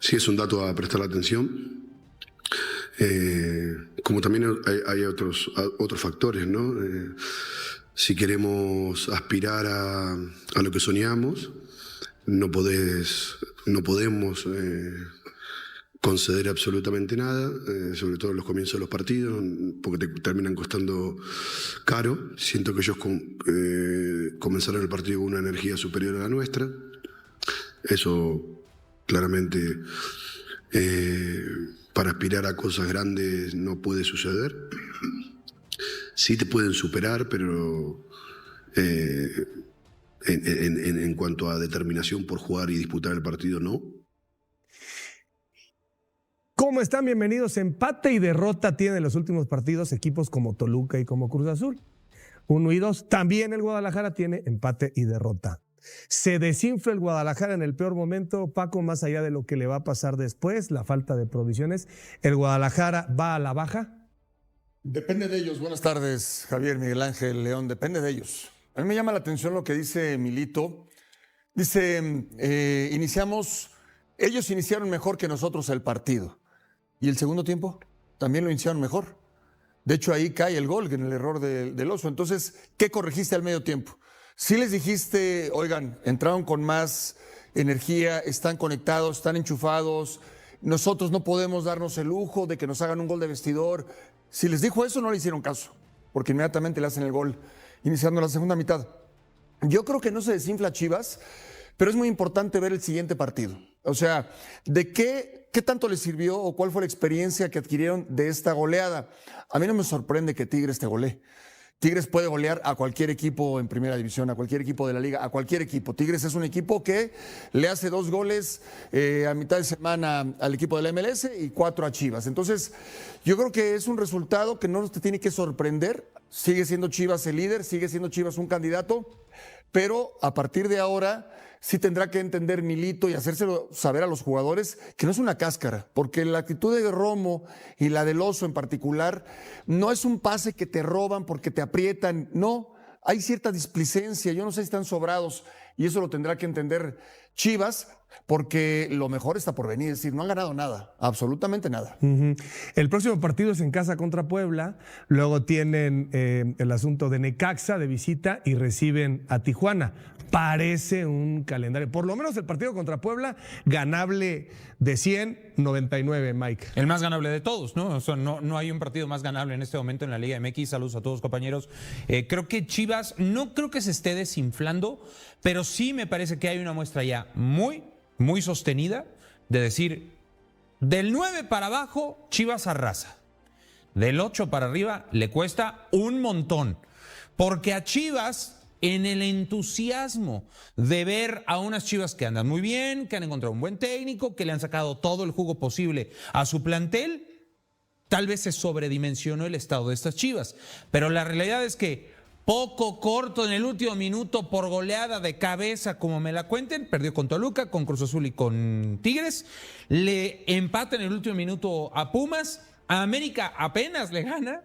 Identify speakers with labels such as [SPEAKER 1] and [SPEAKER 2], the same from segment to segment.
[SPEAKER 1] Sí, es un dato a prestar atención. Como también hay otros factores, ¿no? Si queremos aspirar a lo que soñamos, no podemos conceder absolutamente nada, sobre todo en los comienzos de los partidos, porque te terminan costando caro. Siento que ellos comenzaron el partido con una energía superior a la nuestra. Eso claramente para aspirar a cosas grandes no puede suceder. Sí te pueden superar, pero en cuanto a determinación por jugar y disputar el partido, no.
[SPEAKER 2] ¿Cómo están? Bienvenidos. Empate y derrota tienen los últimos partidos equipos como Toluca y como Cruz Azul. 1 y 2. También el Guadalajara tiene empate y derrota. Se desinfla el Guadalajara en el peor momento, Paco, más allá de lo que le va a pasar después, la falta de provisiones. ¿El Guadalajara va a la baja?
[SPEAKER 3] Depende de ellos. Buenas tardes, Javier, Miguel Ángel, León. Depende de ellos. A mí me llama la atención lo que dice Milito. Dice, ellos iniciaron mejor que nosotros el partido. ¿Y el segundo tiempo? También lo iniciaron mejor. De hecho, ahí cae el gol en el error del Oso. Entonces, ¿qué corregiste al medio tiempo? Si les dijiste, oigan, entraron con más energía, están conectados, están enchufados, nosotros no podemos darnos el lujo de que nos hagan un gol de vestidor. Si les dijo eso, no le hicieron caso, porque inmediatamente le hacen el gol, iniciando la segunda mitad. Yo creo que no se desinfla Chivas, pero es muy importante ver el siguiente partido. O sea, ¿de qué tanto les sirvió o cuál fue la experiencia que adquirieron de esta goleada? A mí no me sorprende que Tigres te golee. Tigres puede golear a cualquier equipo en primera división, a cualquier equipo de la liga, a cualquier equipo. Tigres es un equipo que le hace 2 goles a mitad de semana al equipo de la MLS y 4 a Chivas. Entonces, yo creo que es un resultado que no te tiene que sorprender. Sigue siendo Chivas el líder, sigue siendo Chivas un candidato, pero a partir de ahora sí tendrá que entender Milito y hacérselo saber a los jugadores que no es una cáscara, porque la actitud de Romo y la del Oso en particular no es un pase que te roban porque te aprietan, no, hay cierta displicencia, yo no sé si están sobrados y eso lo tendrá que entender Chivas, porque lo mejor está por venir, es decir, no han ganado nada, absolutamente nada.
[SPEAKER 2] El próximo partido es en casa contra Puebla, luego tienen el asunto de Necaxa de visita y reciben a Tijuana. Parece un calendario, por lo menos el partido contra Puebla, ganable de 100, 99, Mike.
[SPEAKER 4] El más ganable de todos, ¿no? O sea, no hay un partido más ganable en este momento en la Liga MX. Saludos a todos, compañeros. Creo que Chivas, no creo que se esté desinflando, pero sí me parece que hay una muestra ya muy sostenida de decir, del 9 para abajo, Chivas arrasa. Del 8 para arriba le cuesta un montón. Porque a Chivas, en el entusiasmo de ver a unas Chivas que andan muy bien, que han encontrado un buen técnico, que le han sacado todo el jugo posible a su plantel, tal vez se sobredimensionó el estado de estas Chivas. Pero la realidad es que poco corto en el último minuto por goleada de cabeza, como me la cuenten, perdió con Toluca, con Cruz Azul y con Tigres, le empata en el último minuto a Pumas, a América apenas le gana,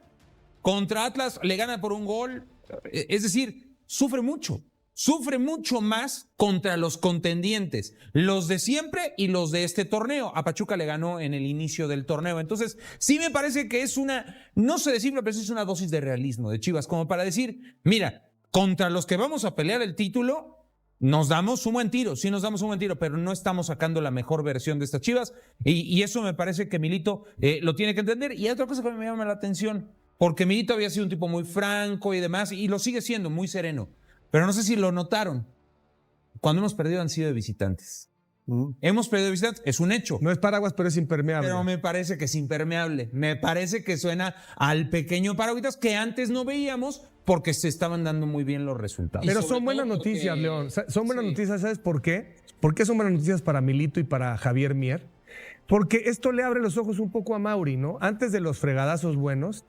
[SPEAKER 4] contra Atlas le gana por un gol, es decir, sufre mucho más contra los contendientes, los de siempre y los de este torneo. A Pachuca le ganó en el inicio del torneo. Entonces, sí me parece que es no se desinfla, pero sí es una dosis de realismo de Chivas, como para decir, mira, contra los que vamos a pelear el título, nos damos un buen tiro, sí nos damos un buen tiro, pero no estamos sacando la mejor versión de estas Chivas. Y eso me parece que Milito lo tiene que entender. Y hay otra cosa que me llama la atención, porque Milito había sido un tipo muy franco y demás, y lo sigue siendo, muy sereno. Pero no sé si lo notaron. Cuando hemos perdido han sido de visitantes. Hemos perdido de visitantes, es un hecho.
[SPEAKER 2] No es paraguas, pero es impermeable.
[SPEAKER 4] Pero me parece que es impermeable. Me parece que suena al pequeño paraguas que antes no veíamos porque se estaban dando muy bien los resultados.
[SPEAKER 2] Pero son buenas noticias, León. Son buenas noticias, ¿sabes por qué? ¿Por qué son buenas noticias para Milito y para Javier Mier? Porque esto le abre los ojos un poco a Mauri, ¿no? Antes de los fregadazos buenos,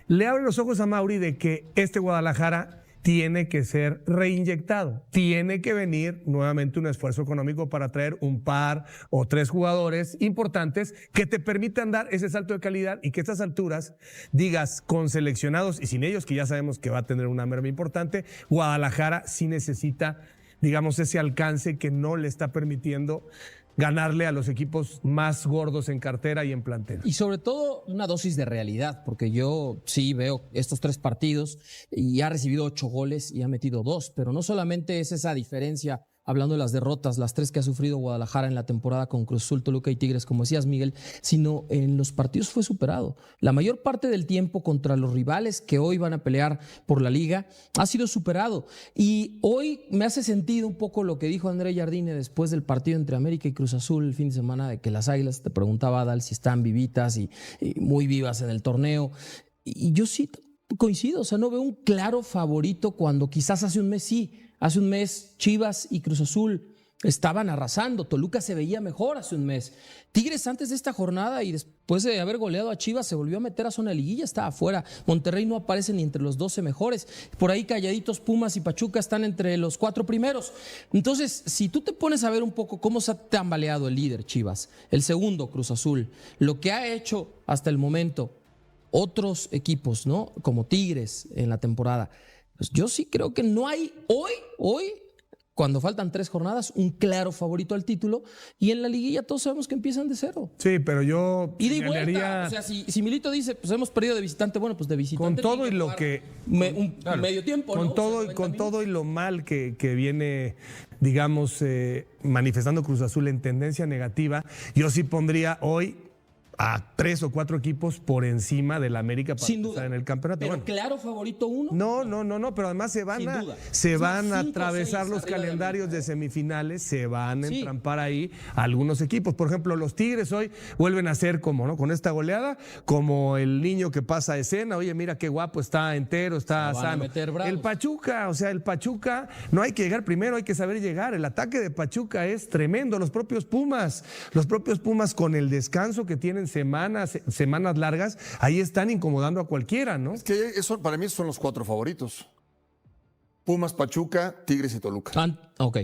[SPEAKER 2] le abre los ojos a Mauri de que este Guadalajara tiene que ser reinyectado. Tiene que venir nuevamente un esfuerzo económico para traer un par o 3 jugadores importantes que te permitan dar ese salto de calidad y que a estas alturas digas con seleccionados y sin ellos, que ya sabemos que va a tener una merma importante, Guadalajara sí necesita, digamos, ese alcance que no le está permitiendo ganarle a los equipos más gordos en cartera y en plantel.
[SPEAKER 5] Y sobre todo una dosis de realidad, porque yo sí veo estos 3 partidos y ha recibido 8 goles y ha metido 2, pero no solamente es esa diferencia, hablando de las derrotas, las 3 que ha sufrido Guadalajara en la temporada con Cruz Azul, Toluca y Tigres, como decías, Miguel, sino en los partidos fue superado. La mayor parte del tiempo contra los rivales que hoy van a pelear por la liga ha sido superado. Y hoy me hace sentido un poco lo que dijo André Jardine después del partido entre América y Cruz Azul el fin de semana, de que las Águilas, te preguntaba Adal si están vivitas y muy vivas en el torneo. Y yo sí coincido, o sea, no veo un claro favorito cuando quizás hace un mes sí. Hace un mes Chivas y Cruz Azul estaban arrasando. Toluca se veía mejor hace un mes. Tigres antes de esta jornada y después de haber goleado a Chivas se volvió a meter a zona de liguilla, estaba afuera. Monterrey no aparece ni entre los 12 mejores. Por ahí calladitos Pumas y Pachuca están entre los 4 primeros. Entonces, si tú te pones a ver un poco cómo se ha tambaleado el líder Chivas, el segundo Cruz Azul, lo que ha hecho hasta el momento otros equipos, ¿no? Como Tigres en la temporada. Pues yo sí creo que no hay hoy, cuando faltan 3 jornadas, un claro favorito al título. Y en la liguilla todos sabemos que empiezan de 0.
[SPEAKER 2] Sí, pero yo
[SPEAKER 5] ida y vuelta. O sea, si Milito dice, pues hemos perdido de visitante, bueno, pues de visitante.
[SPEAKER 2] Con todo y lo que...
[SPEAKER 5] medio tiempo,
[SPEAKER 2] con
[SPEAKER 5] ¿no?
[SPEAKER 2] todo,
[SPEAKER 5] o sea,
[SPEAKER 2] con todo y lo mal que viene, digamos, manifestando Cruz Azul en tendencia negativa, yo sí pondría hoy a 3 o 4 equipos por encima del América para estar en el campeonato.
[SPEAKER 5] Pero
[SPEAKER 2] bueno,
[SPEAKER 5] claro favorito uno.
[SPEAKER 2] No, pero además se van a atravesar los calendarios de semifinales, se van a entrampar ahí algunos equipos. Por ejemplo, los Tigres hoy vuelven a ser como, ¿no? Con esta goleada, como el niño que pasa a escena, oye, mira qué guapo, está entero, está sano. El Pachuca, no hay que llegar primero, hay que saber llegar. El ataque de Pachuca es tremendo. Los propios Pumas con el descanso que tienen semanas largas, ahí están incomodando a cualquiera, ¿no?
[SPEAKER 3] Es que eso, para mí son los 4 favoritos. Pumas, Pachuca, Tigres y Toluca.
[SPEAKER 5] Ok.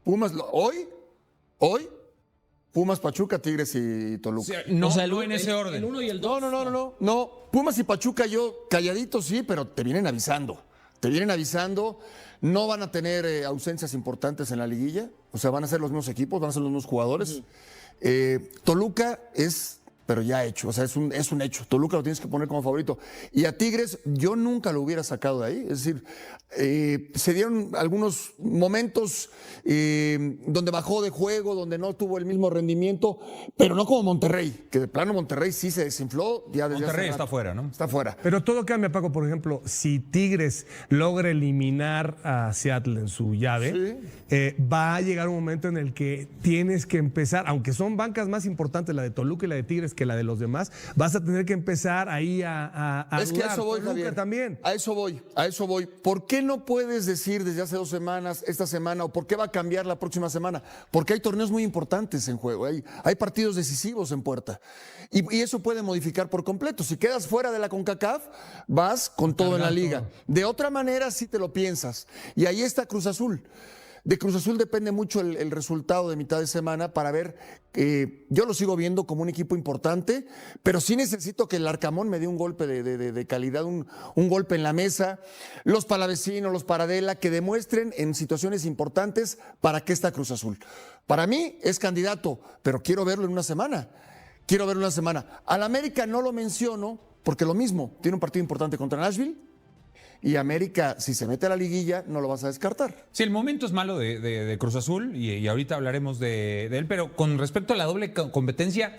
[SPEAKER 3] Pumas, hoy, Pumas, Pachuca, Tigres y Toluca.
[SPEAKER 4] No en ese orden.
[SPEAKER 5] El 1 y el 2.
[SPEAKER 3] No. Pumas y Pachuca yo calladitos sí, pero te vienen avisando. No van a tener ausencias importantes en la liguilla. O sea, van a ser los mismos equipos, van a ser los mismos jugadores. Toluca pero ya hecho, o sea, es un hecho. Toluca lo tienes que poner como favorito. Y a Tigres yo nunca lo hubiera sacado de ahí. Es decir, se dieron algunos momentos donde bajó de juego, donde no tuvo el mismo rendimiento, pero no como Monterrey, que de plano Monterrey sí se desinfló. Ya desde
[SPEAKER 4] Monterrey está fuera, ¿no?
[SPEAKER 3] Está fuera.
[SPEAKER 2] Pero todo cambia, Paco. Por ejemplo, si Tigres logra eliminar a Seattle en su llave, va a llegar un momento en el que tienes que empezar, aunque son bancas más importantes, la de Toluca y la de Tigres, que la de los demás, vas a tener que empezar ahí a
[SPEAKER 3] es que a eso voy,
[SPEAKER 2] Toluca
[SPEAKER 3] Javier.
[SPEAKER 2] También.
[SPEAKER 3] A eso voy. ¿Por qué no puedes decir desde hace 2 semanas, esta semana, o por qué va a cambiar la próxima semana? Porque hay torneos muy importantes en juego, hay partidos decisivos en puerta. Y eso puede modificar por completo. Si quedas fuera de la CONCACAF, vas con todo en la liga. De otra manera, sí te lo piensas. Y ahí está Cruz Azul. De Cruz Azul depende mucho el resultado de mitad de semana para ver, yo lo sigo viendo como un equipo importante, pero sí necesito que el Arcamón me dé un golpe de calidad, un golpe en la mesa, los Palavecino, los Paradela, que demuestren en situaciones importantes para qué está Cruz Azul. Para mí es candidato, pero quiero verlo en una semana. Al América no lo menciono porque lo mismo, tiene un partido importante contra Nashville. Y América, si se mete a la liguilla, no lo vas a descartar.
[SPEAKER 4] Sí, el momento es malo de Cruz Azul y ahorita hablaremos de él, pero con respecto a la doble competencia,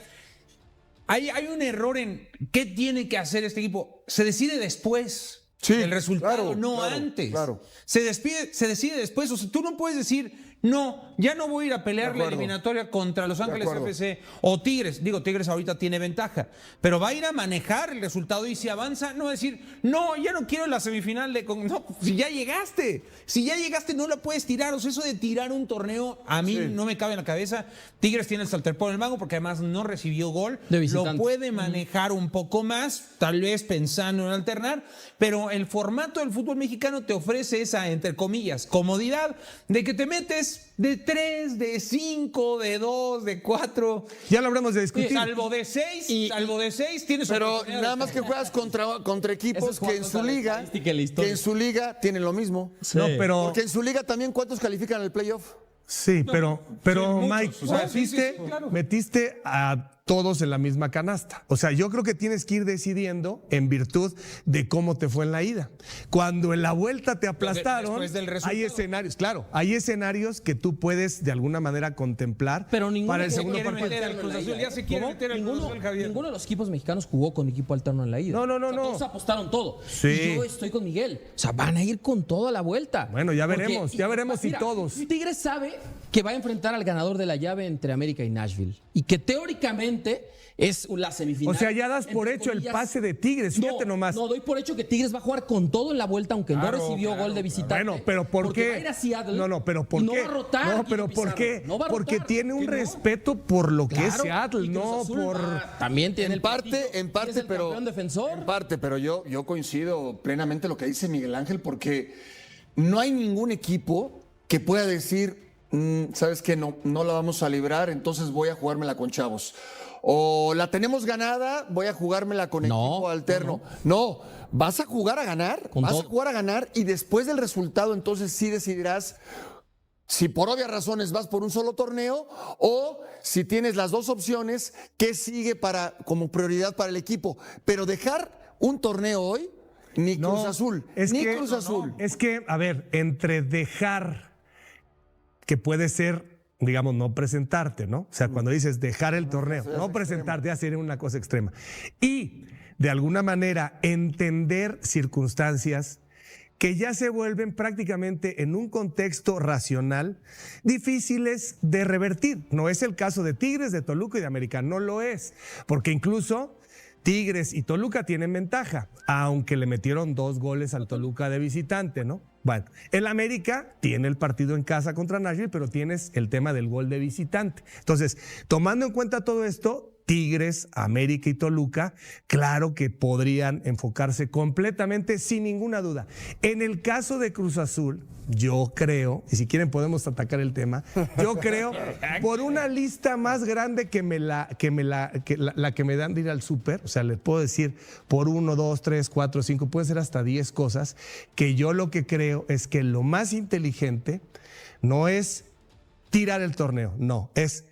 [SPEAKER 4] hay un error en qué tiene que hacer este equipo. Se decide después del resultado, no antes.
[SPEAKER 3] Claro.
[SPEAKER 4] Se decide después. O sea, tú no puedes decir, no, ya no voy a ir a pelear la eliminatoria contra Los Ángeles FC o Tigres. Digo, Tigres ahorita tiene ventaja, pero va a ir a manejar el resultado y si avanza, no va a decir, no, ya no quiero la semifinal no, si ya llegaste no la puedes tirar. O sea, eso de tirar un torneo a mí no me cabe en la cabeza. Tigres tiene el sartén por el mango porque además no recibió gol, lo puede manejar un poco más, tal vez pensando en alternar, pero el formato del fútbol mexicano te ofrece esa, entre comillas, comodidad de que te metes de 3, de 5, de 2, de 4.
[SPEAKER 2] Ya lo hablamos de discutir.
[SPEAKER 4] Salvo de 6 tienes.
[SPEAKER 3] Pero nada más que juegas contra equipos que en su liga tienen lo mismo.
[SPEAKER 2] Sí. No, pero
[SPEAKER 3] porque en su liga también, ¿cuántos califican el playoff?
[SPEAKER 2] Sí, pero
[SPEAKER 4] muchos,
[SPEAKER 2] Mike,
[SPEAKER 4] o sea, sí, claro.
[SPEAKER 2] metiste a todos en la misma canasta. O sea, yo creo que tienes que ir decidiendo en virtud de cómo te fue en la ida. Cuando en la vuelta te aplastaron,
[SPEAKER 4] después del resultado.
[SPEAKER 2] hay escenarios, claro, hay escenarios que tú puedes de alguna manera contemplar
[SPEAKER 5] Pero ninguno
[SPEAKER 2] para el
[SPEAKER 5] se
[SPEAKER 2] segundo
[SPEAKER 5] quiere
[SPEAKER 2] partido.
[SPEAKER 5] meter
[SPEAKER 4] al Cruz Azul, ya se quiere meter al Cruz Azul, Javier.
[SPEAKER 5] Ninguno de los equipos mexicanos jugó con equipo alterno en la ida.
[SPEAKER 2] No.
[SPEAKER 5] Todos apostaron todo.
[SPEAKER 2] Sí.
[SPEAKER 5] Y yo estoy con Miguel. O sea, van a ir con todo a la vuelta.
[SPEAKER 2] Bueno, ya
[SPEAKER 5] Porque-
[SPEAKER 2] veremos si
[SPEAKER 5] mira,
[SPEAKER 2] todos.
[SPEAKER 5] Tigres sabe que va a enfrentar al ganador de la llave entre América y Nashville. Y que teóricamente es la semifinal.
[SPEAKER 2] O sea, ya das por
[SPEAKER 5] entre
[SPEAKER 2] hecho el
[SPEAKER 5] comillas.
[SPEAKER 2] pase de Tigres, fíjate nomás.
[SPEAKER 5] No, doy por hecho que Tigres va a jugar con todo en la vuelta, aunque no recibió gol de visitante.
[SPEAKER 2] Bueno, pero ¿por
[SPEAKER 5] porque
[SPEAKER 2] qué?
[SPEAKER 5] va a ir a Seattle
[SPEAKER 2] No, pero ¿por
[SPEAKER 5] y
[SPEAKER 2] qué?
[SPEAKER 5] no va a rotar.
[SPEAKER 2] No, pero
[SPEAKER 5] Guido
[SPEAKER 2] ¿por qué?
[SPEAKER 5] Pizarro. No va a
[SPEAKER 2] Porque
[SPEAKER 5] rotar.
[SPEAKER 2] tiene un
[SPEAKER 5] ¿Que no?
[SPEAKER 2] respeto por lo que es
[SPEAKER 5] Claro,
[SPEAKER 2] Seattle,
[SPEAKER 5] y Cruz
[SPEAKER 2] no
[SPEAKER 5] Azul
[SPEAKER 2] por...
[SPEAKER 5] también tiene
[SPEAKER 3] En parte,
[SPEAKER 5] es el
[SPEAKER 3] pero
[SPEAKER 5] campeón defensor.
[SPEAKER 3] en parte, pero yo coincido plenamente lo que dice Miguel Ángel, porque no hay ningún equipo que pueda decir, sabes que no la vamos a librar, entonces voy a jugármela con chavos. O la tenemos ganada, voy a jugármela con equipo alterno. No, vas a jugar a ganar,
[SPEAKER 5] Con
[SPEAKER 3] vas
[SPEAKER 5] todo.
[SPEAKER 3] a jugar a ganar y después del resultado entonces sí decidirás si por obvias razones vas por un solo torneo o si tienes las dos opciones, ¿qué sigue como prioridad para el equipo? Pero dejar un torneo hoy, ni Cruz Azul, ni Cruz Azul.
[SPEAKER 2] Es que, a ver, entre dejar, que puede ser, digamos, no presentarte, ¿no? O sea, cuando dices dejar el torneo, no presentarte, ya sería una cosa extrema. Y, de alguna manera, entender circunstancias que ya se vuelven prácticamente en un contexto racional difíciles de revertir. No es el caso de Tigres, de Toluca y de América, no lo es, porque incluso Tigres y Toluca tienen ventaja, aunque le metieron 2 goles al Toluca de visitante, ¿no? Bueno, el América tiene el partido en casa contra Nashville, pero tienes el tema del gol de visitante. Entonces, tomando en cuenta todo esto, Tigres, América y Toluca, claro que podrían enfocarse completamente sin ninguna duda. En el caso de Cruz Azul, yo creo, y si quieren podemos atacar el tema, yo creo, por una lista más grande que la que me dan de ir al súper, o sea, les puedo decir por 1, 2, 3, 4, 5, pueden ser hasta 10 cosas, que yo lo que creo es que lo más inteligente no es tirar el torneo, no, es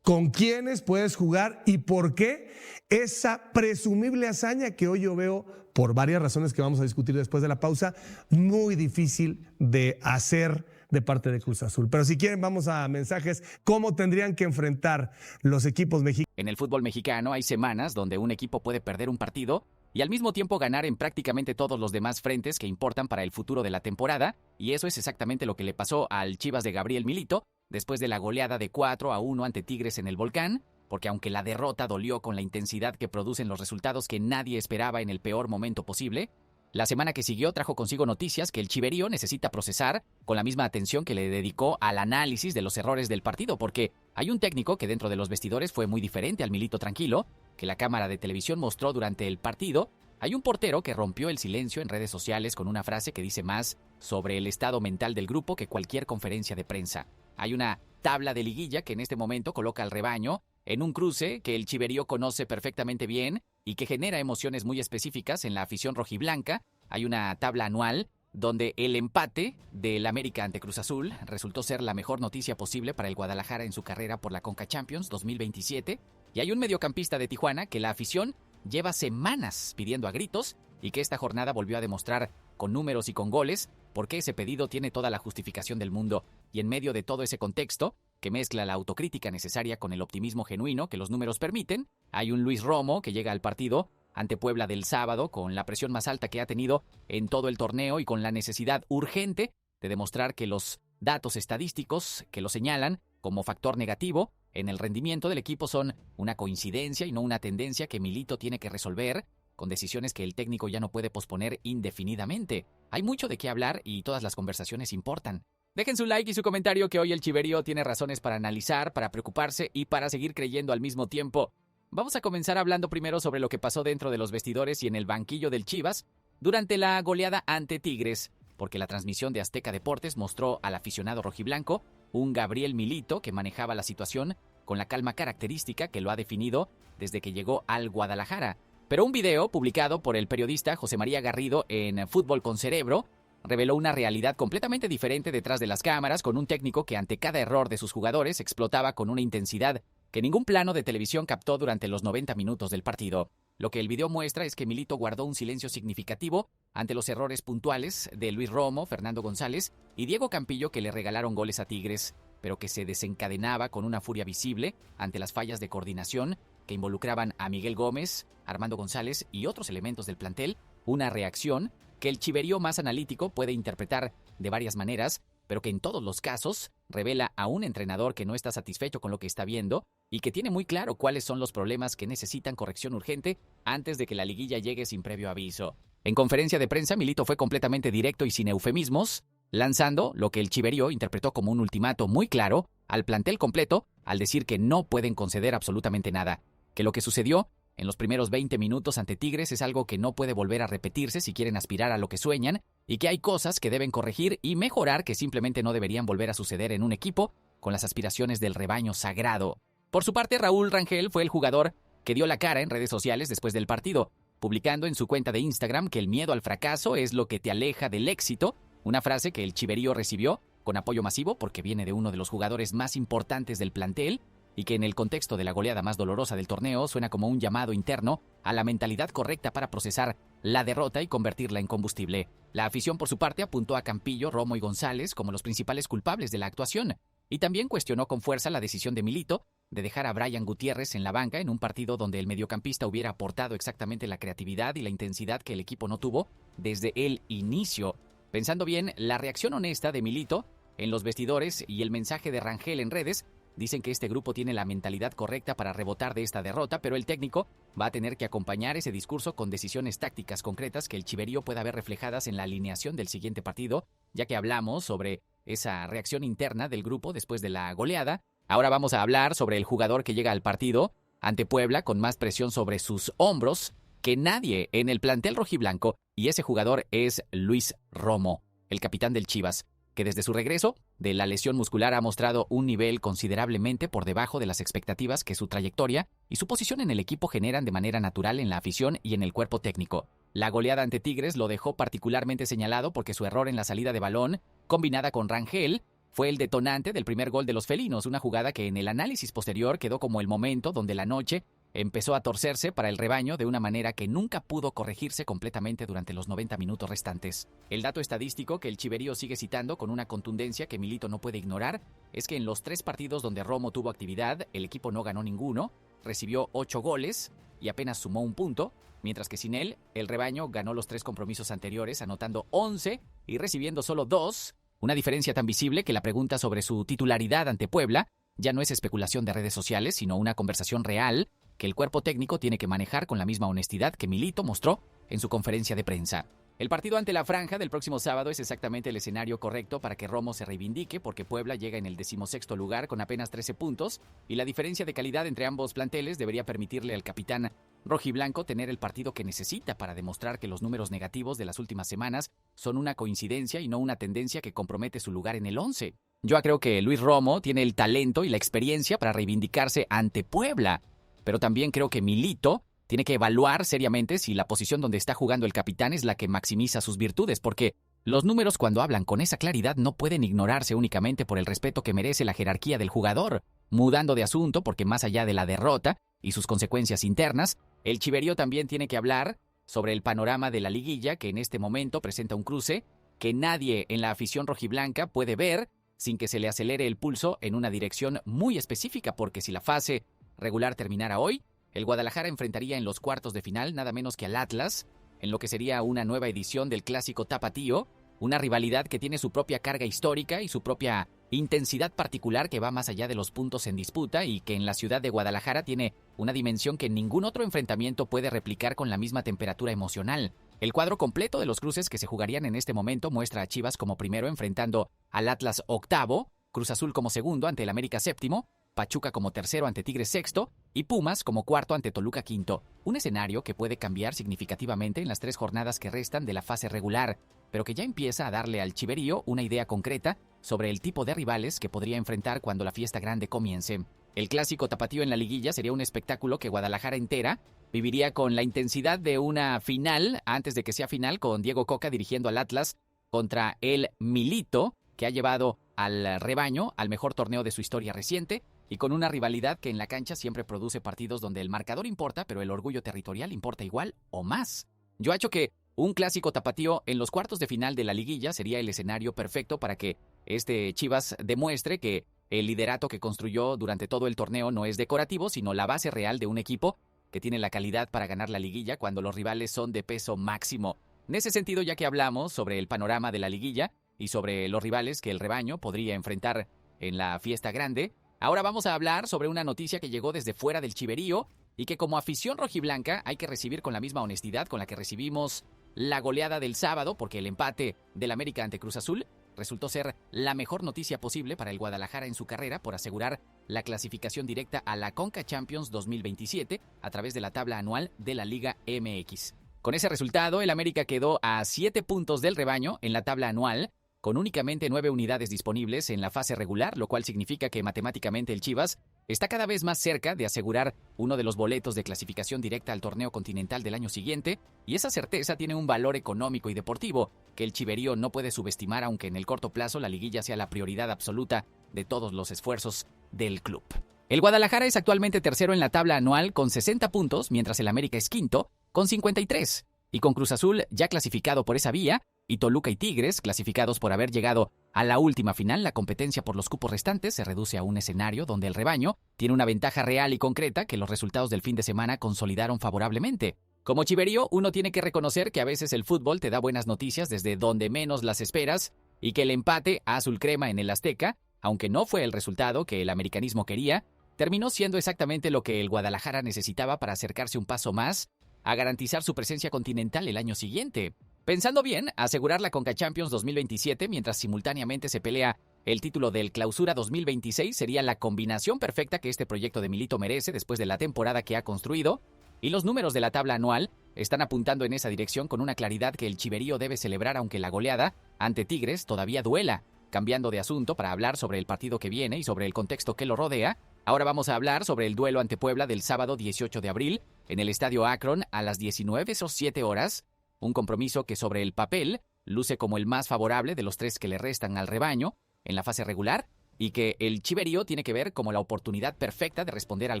[SPEAKER 2] con quiénes puedes jugar y por qué esa presumible hazaña que hoy yo veo, por varias razones que vamos a discutir después de la pausa, muy difícil de hacer de parte de Cruz Azul. Pero si quieren, vamos a mensajes. ¿Cómo tendrían que enfrentar los equipos mexicanos?
[SPEAKER 6] En el fútbol mexicano hay semanas donde un equipo puede perder un partido y al mismo tiempo ganar en prácticamente todos los demás frentes que importan para el futuro de la temporada, y eso es exactamente lo que le pasó al Chivas de Gabriel Milito después de la goleada de 4-1 ante Tigres en el Volcán, porque aunque la derrota dolió con la intensidad que producen los resultados que nadie esperaba en el peor momento posible, la semana que siguió trajo consigo noticias que el chiverío necesita procesar con la misma atención que le dedicó al análisis de los errores del partido, porque hay un técnico que dentro de los vestidores fue muy diferente al Milito tranquilo, que la cámara de televisión mostró durante el partido. Hay un portero que rompió el silencio en redes sociales con una frase que dice más sobre el estado mental del grupo que cualquier conferencia de prensa. Hay una tabla de liguilla que en este momento coloca al rebaño en un cruce que el chiverío conoce perfectamente bien y que genera emociones muy específicas en la afición rojiblanca. Hay una tabla anual donde el empate del América ante Cruz Azul resultó ser la mejor noticia posible para el Guadalajara en su carrera por la Conca Champions 2027. Y hay un mediocampista de Tijuana que la afición lleva semanas pidiendo a gritos y que esta jornada volvió a demostrar con números y con goles por qué ese pedido tiene toda la justificación del mundo. Y en medio de todo ese contexto, que mezcla la autocrítica necesaria con el optimismo genuino que los números permiten, hay un Luis Romo que llega al partido ante Puebla del sábado con la presión más alta que ha tenido en todo el torneo y con la necesidad urgente de demostrar que los datos estadísticos que lo señalan como factor negativo en el rendimiento del equipo son una coincidencia y no una tendencia que Milito tiene que resolver con decisiones que el técnico ya no puede posponer indefinidamente. Hay mucho de qué hablar y todas las conversaciones importan. Dejen su like y su comentario que hoy el chiverío tiene razones para analizar, para preocuparse y para seguir creyendo al mismo tiempo. Vamos a comenzar hablando primero sobre lo que pasó dentro de los vestidores y en el banquillo del Chivas durante la goleada ante Tigres, porque la transmisión de Azteca Deportes mostró al aficionado rojiblanco un Gabriel Milito que manejaba la situación con la calma característica que lo ha definido desde que llegó al Guadalajara. Pero un video publicado por el periodista José María Garrido en Fútbol con Cerebro reveló una realidad completamente diferente detrás de las cámaras, con un técnico que ante cada error de sus jugadores explotaba con una intensidad que ningún plano de televisión captó durante los 90 minutos del partido. Lo que el video muestra es que Milito guardó un silencio significativo ante los errores puntuales de Luis Romo, Fernando González y Diego Campillo, que le regalaron goles a Tigres, pero que se desencadenaba con una furia visible ante las fallas de coordinación que involucraban a Miguel Gómez, Armando González y otros elementos del plantel, una reacción que el chiverío más analítico puede interpretar de varias maneras, pero que en todos los casos revela a un entrenador que no está satisfecho con lo que está viendo y que tiene muy claro cuáles son los problemas que necesitan corrección urgente antes de que la liguilla llegue sin previo aviso. En conferencia de prensa, Milito fue completamente directo y sin eufemismos, lanzando lo que el chiverío interpretó como un ultimato muy claro al plantel completo al decir que no pueden conceder absolutamente nada, que lo que sucedió en los primeros 20 minutos ante Tigres es algo que no puede volver a repetirse si quieren aspirar a lo que sueñan y que hay cosas que deben corregir y mejorar que simplemente no deberían volver a suceder en un equipo con las aspiraciones del rebaño sagrado. Por su parte, Raúl Rangel fue el jugador que dio la cara en redes sociales después del partido, publicando en su cuenta de Instagram que el miedo al fracaso es lo que te aleja del éxito, una frase que el chiverío recibió con apoyo masivo porque viene de uno de los jugadores más importantes del plantel y que en el contexto de la goleada más dolorosa del torneo suena como un llamado interno a la mentalidad correcta para procesar la derrota y convertirla en combustible. La afición, por su parte, apuntó a Campillo, Romo y González como los principales culpables de la actuación y también cuestionó con fuerza la decisión de Milito de dejar a Brian Gutiérrez en la banca en un partido donde el mediocampista hubiera aportado exactamente la creatividad y la intensidad que el equipo no tuvo desde el inicio. Pensando bien, la reacción honesta de Milito en los vestidores y el mensaje de Rangel en redes dicen que este grupo tiene la mentalidad correcta para rebotar de esta derrota, pero el técnico va a tener que acompañar ese discurso con decisiones tácticas concretas que el chiverío pueda ver reflejadas en la alineación del siguiente partido, ya que hablamos sobre esa reacción interna del grupo después de la goleada. Ahora vamos a hablar sobre el jugador que llega al partido ante Puebla con más presión sobre sus hombros que nadie en el plantel rojiblanco, y ese jugador es Luis Romo, el capitán del Chivas, que desde su regreso de la lesión muscular ha mostrado un nivel considerablemente por debajo de las expectativas que su trayectoria y su posición en el equipo generan de manera natural en la afición y en el cuerpo técnico. La goleada ante Tigres lo dejó particularmente señalado porque su error en la salida de balón, combinada con Rangel, fue el detonante del primer gol de los felinos, una jugada que en el análisis posterior quedó como el momento donde la noche empezó a torcerse para el rebaño de una manera que nunca pudo corregirse completamente durante los 90 minutos restantes. El dato estadístico que el chiverío sigue citando con una contundencia que Milito no puede ignorar es que en los 3 partidos donde Romo tuvo actividad, el equipo no ganó ninguno, recibió 8 goles y apenas sumó 1 punto, mientras que sin él, el rebaño ganó los 3 compromisos anteriores, anotando 11 y recibiendo solo 2, una diferencia tan visible que la pregunta sobre su titularidad ante Puebla ya no es especulación de redes sociales, sino una conversación real que el cuerpo técnico tiene que manejar con la misma honestidad que Milito mostró en su conferencia de prensa. El partido ante la Franja del próximo sábado es exactamente el escenario correcto para que Romo se reivindique, porque Puebla llega en el 16º lugar con apenas 13 puntos y la diferencia de calidad entre ambos planteles debería permitirle al capitán rojiblanco tener el partido que necesita para demostrar que los números negativos de las últimas semanas son una coincidencia y no una tendencia que compromete su lugar en el 11. Yo creo que Luis Romo tiene el talento y la experiencia para reivindicarse ante Puebla, pero también creo que Milito tiene que evaluar seriamente si la posición donde está jugando el capitán es la que maximiza sus virtudes, porque los números, cuando hablan con esa claridad, no pueden ignorarse únicamente por el respeto que merece la jerarquía del jugador. Mudando de asunto, porque más allá de la derrota y sus consecuencias internas, el chiverío también tiene que hablar sobre el panorama de la liguilla, que en este momento presenta un cruce que nadie en la afición rojiblanca puede ver sin que se le acelere el pulso en una dirección muy específica, porque si la fase regular terminara hoy, el Guadalajara enfrentaría en los cuartos de final nada menos que al Atlas, en lo que sería una nueva edición del clásico tapatío, una rivalidad que tiene su propia carga histórica y su propia intensidad particular que va más allá de los puntos en disputa y que en la ciudad de Guadalajara tiene una dimensión que ningún otro enfrentamiento puede replicar con la misma temperatura emocional. El cuadro completo de los cruces que se jugarían en este momento muestra a Chivas como primero enfrentando al Atlas octavo, Cruz Azul como segundo ante el América séptimo, Pachuca como tercero ante Tigres sexto y Pumas como cuarto ante Toluca quinto. Un escenario que puede cambiar significativamente en las 3 jornadas que restan de la fase regular, pero que ya empieza a darle al chiverío una idea concreta sobre el tipo de rivales que podría enfrentar cuando la fiesta grande comience. El clásico tapatío en la liguilla sería un espectáculo que Guadalajara entera viviría con la intensidad de una final, antes de que sea final, con Diego Coca dirigiendo al Atlas contra el Milito, que ha llevado al rebaño al mejor torneo de su historia reciente y con una rivalidad que en la cancha siempre produce partidos donde el marcador importa, pero el orgullo territorial importa igual o más. Yo acho que un clásico tapatío en los cuartos de final de la liguilla sería el escenario perfecto para que este Chivas demuestre que el liderato que construyó durante todo el torneo no es decorativo, sino la base real de un equipo que tiene la calidad para ganar la liguilla cuando los rivales son de peso máximo. En ese sentido, ya que hablamos sobre el panorama de la liguilla y sobre los rivales que el rebaño podría enfrentar en la fiesta grande, ahora vamos a hablar sobre una noticia que llegó desde fuera del chiverío y que como afición rojiblanca hay que recibir con la misma honestidad con la que recibimos la goleada del sábado, porque el empate del América ante Cruz Azul resultó ser la mejor noticia posible para el Guadalajara en su carrera por asegurar la clasificación directa a la Conca Champions 2027 a través de la tabla anual de la Liga MX. Con ese resultado, el América quedó a 7 puntos del rebaño en la tabla anual, con únicamente 9 unidades disponibles en la fase regular, lo cual significa que matemáticamente el Chivas está cada vez más cerca de asegurar uno de los boletos de clasificación directa al torneo continental del año siguiente, y esa certeza tiene un valor económico y deportivo que el chiverío no puede subestimar, aunque en el corto plazo la liguilla sea la prioridad absoluta de todos los esfuerzos del club. El Guadalajara es actualmente tercero en la tabla anual con 60 puntos, mientras el América es quinto con 53, y con Cruz Azul ya clasificado por esa vía, y Toluca y Tigres, clasificados por haber llegado a la última final, la competencia por los cupos restantes se reduce a un escenario donde el rebaño tiene una ventaja real y concreta que los resultados del fin de semana consolidaron favorablemente. Como chiverío, uno tiene que reconocer que a veces el fútbol te da buenas noticias desde donde menos las esperas y que el empate a azul crema en el Azteca, aunque no fue el resultado que el americanismo quería, terminó siendo exactamente lo que el Guadalajara necesitaba para acercarse un paso más a garantizar su presencia continental el año siguiente. Pensando bien, asegurar la Conca Champions 2027 mientras simultáneamente se pelea el título del Clausura 2026 sería la combinación perfecta que este proyecto de Milito merece después de la temporada que ha construido, y los números de la tabla anual están apuntando en esa dirección con una claridad que el chiverío debe celebrar aunque la goleada ante Tigres todavía duela. Cambiando de asunto para hablar sobre el partido que viene y sobre el contexto que lo rodea, ahora vamos a hablar sobre el duelo ante Puebla del sábado 18 de abril en el Estadio Akron a las 19:07 horas, un compromiso que sobre el papel luce como el más favorable de los 3 que le restan al rebaño en la fase regular y que el chiverío tiene que ver como la oportunidad perfecta de responder al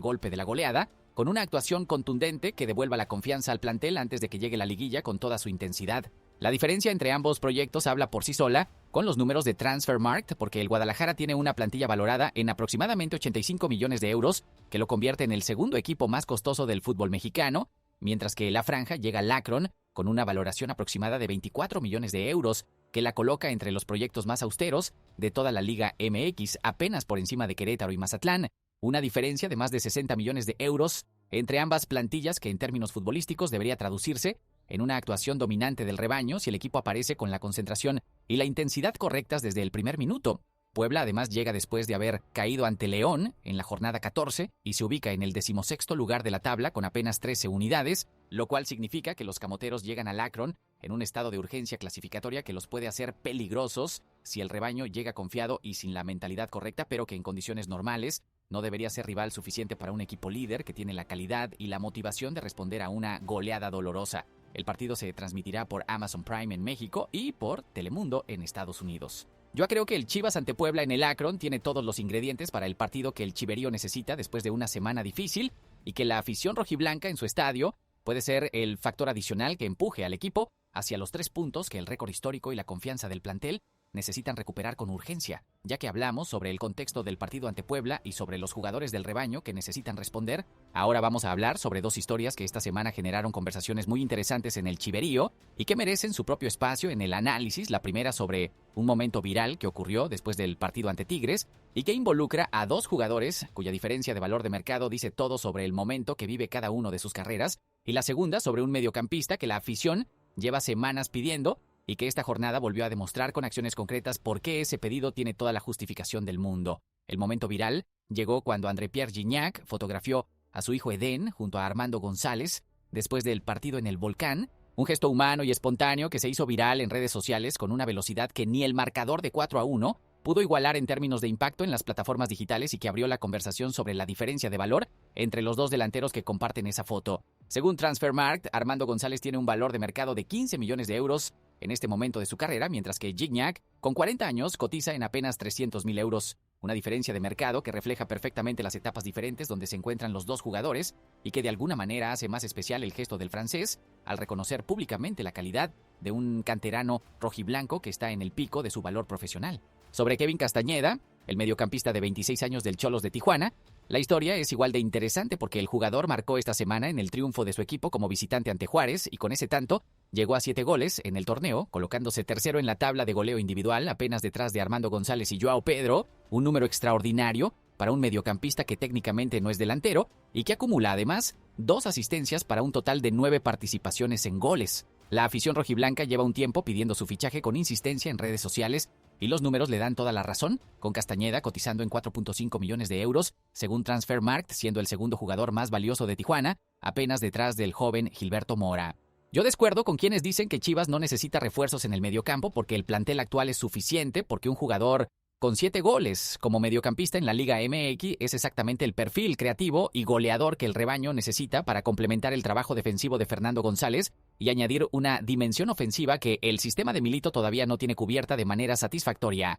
[SPEAKER 6] golpe de la goleada con una actuación contundente que devuelva la confianza al plantel antes de que llegue la liguilla con toda su intensidad. La diferencia entre ambos proyectos habla por sí sola con los números de Transfermarkt, porque el Guadalajara tiene una plantilla valorada en aproximadamente 85 millones de euros, que lo convierte en el segundo equipo más costoso del fútbol mexicano, mientras que la franja llega al Akron con una valoración aproximada de 24 millones de euros, que la coloca entre los proyectos más austeros de toda la Liga MX, apenas por encima de Querétaro y Mazatlán, una diferencia de más de 60 millones de euros entre ambas plantillas que en términos futbolísticos debería traducirse en una actuación dominante del rebaño si el equipo aparece con la concentración y la intensidad correctas desde el primer minuto. Puebla además llega después de haber caído ante León en la jornada 14 y se ubica en el 16º lugar de la tabla con apenas 13 unidades, lo cual significa que los camoteros llegan al Akron en un estado de urgencia clasificatoria que los puede hacer peligrosos si el rebaño llega confiado y sin la mentalidad correcta, pero que en condiciones normales no debería ser rival suficiente para un equipo líder que tiene la calidad y la motivación de responder a una goleada dolorosa. El partido se transmitirá por Amazon Prime en México y por Telemundo en Estados Unidos. Yo creo que el Chivas ante Puebla en el Akron tiene todos los ingredientes para el partido que el chiverío necesita después de una semana difícil y que la afición rojiblanca en su estadio puede ser el factor adicional que empuje al equipo hacia los 3 puntos que el récord histórico y la confianza del plantel necesitan recuperar con urgencia. Ya que hablamos sobre el contexto del partido ante Puebla y sobre los jugadores del rebaño que necesitan responder, ahora vamos a hablar sobre 2 historias que esta semana generaron conversaciones muy interesantes en el chiverío y que merecen su propio espacio en el análisis. La primera sobre un momento viral que ocurrió después del partido ante Tigres y que involucra a 2 jugadores cuya diferencia de valor de mercado dice todo sobre el momento que vive cada uno de sus carreras, y la segunda sobre un mediocampista que la afición lleva semanas pidiendo y que esta jornada volvió a demostrar con acciones concretas por qué ese pedido tiene toda la justificación del mundo. El momento viral llegó cuando André-Pierre Gignac fotografió a su hijo Eden junto a Armando González después del partido en el Volcán, un gesto humano y espontáneo que se hizo viral en redes sociales con una velocidad que ni el marcador de 4-1 pudo igualar en términos de impacto en las plataformas digitales y que abrió la conversación sobre la diferencia de valor entre los 2 delanteros que comparten esa foto. Según Transfermarkt, Armando González tiene un valor de mercado de 15 millones de euros en este momento de su carrera, mientras que Gignac, con 40 años, cotiza en apenas 300,000 euros. Una diferencia de mercado que refleja perfectamente las etapas diferentes donde se encuentran los dos jugadores y que de alguna manera hace más especial el gesto del francés al reconocer públicamente la calidad de un canterano rojiblanco que está en el pico de su valor profesional. Sobre Kevin Castañeda, el mediocampista de 26 años del Xolos de Tijuana, la historia es igual de interesante porque el jugador marcó esta semana en el triunfo de su equipo como visitante ante Juárez y con ese tanto llegó a 7 goles en el torneo, colocándose tercero en la tabla de goleo individual, apenas detrás de Armando González y Joao Pedro, un número extraordinario para un mediocampista que técnicamente no es delantero y que acumula además 2 asistencias para un total de 9 participaciones en goles. La afición rojiblanca lleva un tiempo pidiendo su fichaje con insistencia en redes sociales y los números le dan toda la razón, con Castañeda cotizando en 4.5 millones de euros, según Transfermarkt, siendo el segundo jugador más valioso de Tijuana, apenas detrás del joven Gilberto Mora. Yo descuerdo con quienes dicen que Chivas no necesita refuerzos en el mediocampo porque el plantel actual es suficiente, porque un jugador con 7 goles como mediocampista en la Liga MX es exactamente el perfil creativo y goleador que el rebaño necesita para complementar el trabajo defensivo de Fernando González y añadir una dimensión ofensiva que el sistema de Milito todavía no tiene cubierta de manera satisfactoria.